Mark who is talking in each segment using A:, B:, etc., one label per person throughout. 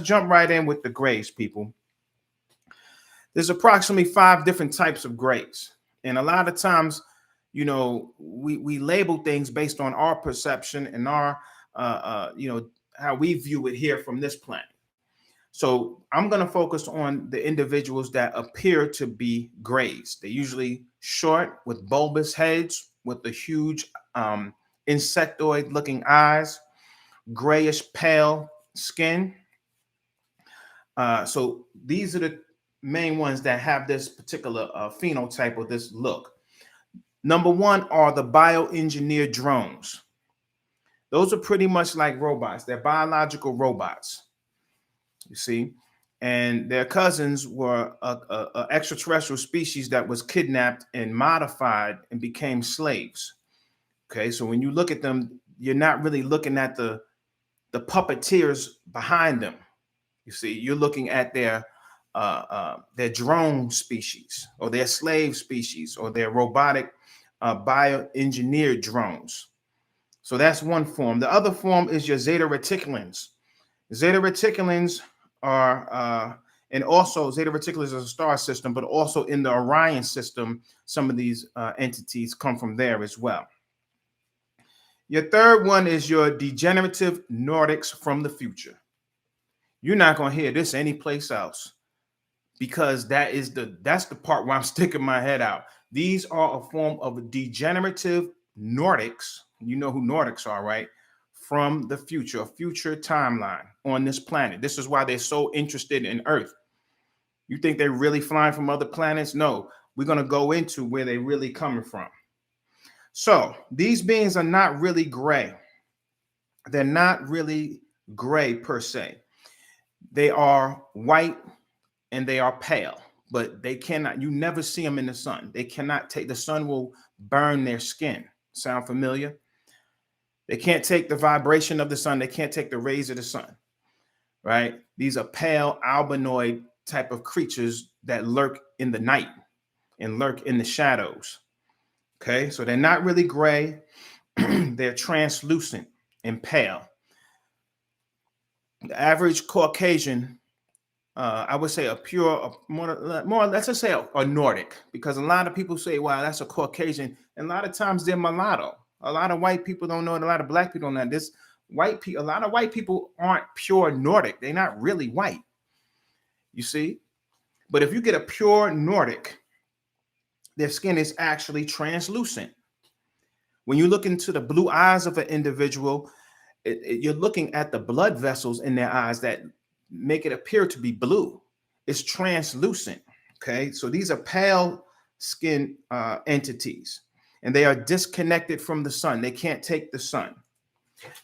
A: jump right in with the grays, people. There's approximately 5 different types of grays. And a lot of times, we label things based on our perception and our, how we view it here from this planet. So I'm going to focus on the individuals that appear to be grays. They're usually short with bulbous heads, with the huge insectoid looking eyes, grayish pale skin. So these are the main ones that have this particular phenotype or this look. Number one are the bioengineered drones. Those are pretty much like robots. They're biological robots, you see. And their cousins were a extraterrestrial species that was kidnapped and modified and became slaves. Okay, so when you look at them, you're not really looking at the puppeteers behind them. You see, you're looking at their drone species or their slave species or their robotic bioengineered drones. So that's one form. The other form is your zeta reticulans. Zeta reticulans are, and also Zeta Reticuli is a star system, but also in the Orion system, some of these entities come from there as well. Your third one is your degenerative Nordics from the future. You're not going to hear this anyplace else because that's the part where I'm sticking my head out. These are a form of degenerative Nordics. You know who Nordics are, right? From the future, a future timeline on this planet. This is why they're so interested in Earth. You think they're really flying from other planets? No, we're going to go into where they're really coming from. So these beings are not really gray. They're not really gray per se. They are white and they are pale, but they cannot, you never see them in the sun. They cannot take, the sun will burn their skin. Sound familiar? They can't take the vibration of the sun. They can't take the rays of the sun, right? These are pale albinoid type of creatures that lurk in the night and lurk in the shadows. Okay, so they're not really gray. They're translucent and pale. The average Caucasian, I would say more, let's just say a Nordic, because a lot of people say, wow, that's a Caucasian. And a lot of times they're mulatto. A lot of white people don't know it. A lot of black people don't know this. A lot of white people aren't pure Nordic. They're not really white, you see. But if you get a pure Nordic, their skin is actually translucent. When you look into the blue eyes of an individual, you're looking at the blood vessels in their eyes that make it appear to be blue. It's translucent. Okay, so these are pale skin entities, and they are disconnected from the sun. They can't take the sun.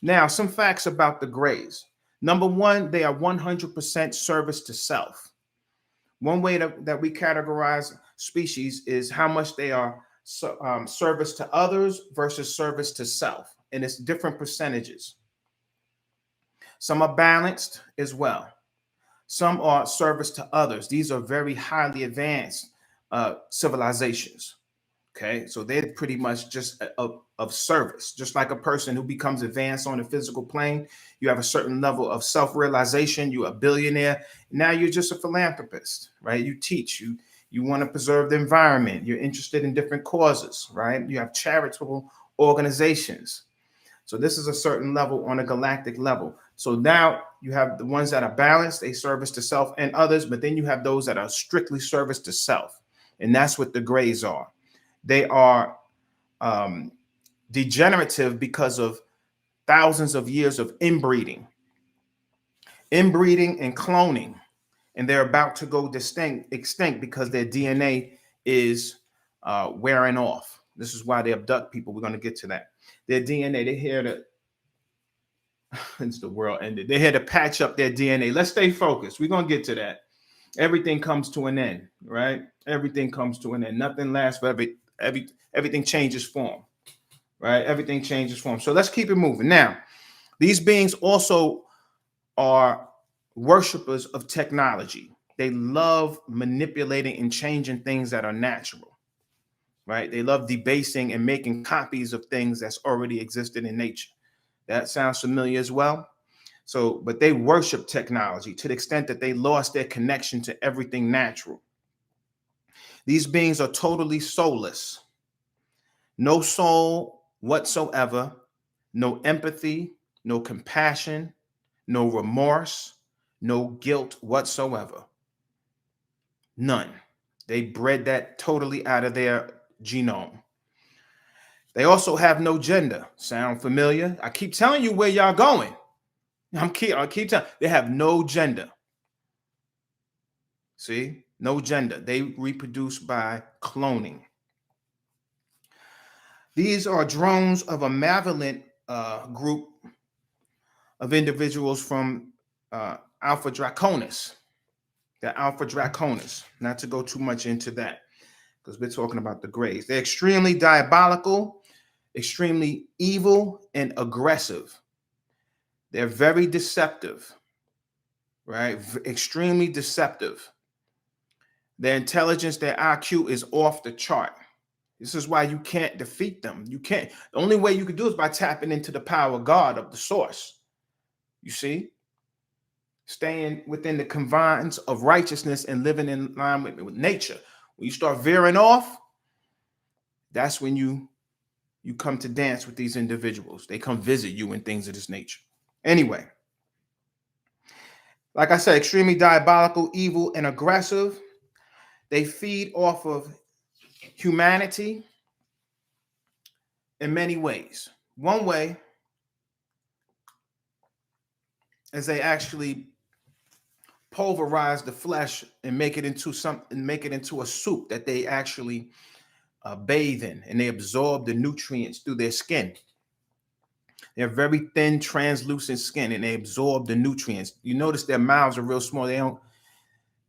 A: Now, some facts about the grays. Number one, they are 100% service to self. One way that we categorize species is how much they are service to others versus service to self, and it's different percentages. Some are balanced as well. Some are service to others. These are very highly advanced civilizations. Okay, so they're pretty much just of service. Just like a person who becomes advanced on the physical plane, you have a certain level of self-realization. You're a billionaire. Now you're just a philanthropist, right? You teach. You want to preserve the environment. You're interested in different causes, right? You have charitable organizations. So this is a certain level on a galactic level. So now you have the ones that are balanced, they service to self and others, but then you have those that are strictly service to self. And that's what the grays are. They are degenerative because of thousands of years of inbreeding and cloning. And they're about to go extinct because their DNA is wearing off. This is why they abduct people. We're going to get to that. Their DNA, they're here to, since the world ended, they're here to patch up their DNA. Let's stay focused. We're going to get to that. Everything comes to an end, right? Everything comes to an end. Nothing lasts forever. Everything changes form, right? Everything changes form. So let's keep it moving. Now, these beings also are worshipers of technology. They love manipulating and changing things that are natural, right? They love debasing and making copies of things that's already existed in nature. That sounds familiar as well. So, but they worship technology to the extent that they lost their connection to everything natural. These beings are totally soulless, no soul whatsoever, no empathy, no compassion, no remorse, no guilt whatsoever. None. They bred that totally out of their genome. They also have no gender. Sound familiar? I keep telling you where y'all going. I keep telling. They have no gender. See, no gender. They reproduce by cloning. These are drones of a malevolent group of individuals from Alpha Draconis. The Alpha Draconis. Not to go too much into that, because we're talking about the grays. They're extremely diabolical, extremely evil, and aggressive. They're very deceptive, right? Extremely deceptive. Their intelligence, their IQ is off the chart. This is why you can't defeat them. You can't. The only way you can do is by tapping into the power of God, of the source. You see? Staying within the confines of righteousness and living in line with nature. When you start veering off, that's when you come to dance with these individuals. They come visit you and things of this nature. Anyway, like I said, extremely diabolical, evil, and aggressive. They feed off of humanity in many ways. One way is they actually pulverize the flesh and make it into a soup that they actually bathe in, and they absorb the nutrients through their skin. They're very thin, translucent skin, and they absorb the nutrients. You notice their mouths are real small.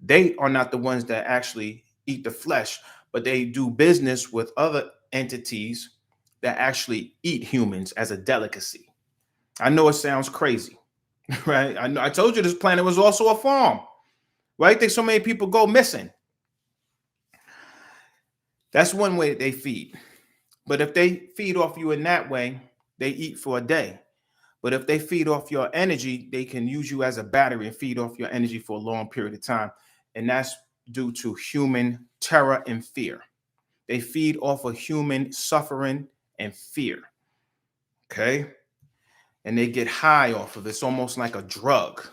A: They are not the ones that actually eat the flesh, but they do business with other entities that actually eat humans as a delicacy. I know it sounds crazy, right? I know I told you this planet was also a farm. Why do you think so many people go missing? That's one way they feed. But if they feed off you in that way, they eat for a day. But if they feed off your energy, they can use you as a battery and feed off your energy for a long period of time. And that's due to human terror and fear. They feed off of human suffering and fear. Okay? And they get high off of it. It's almost like a drug.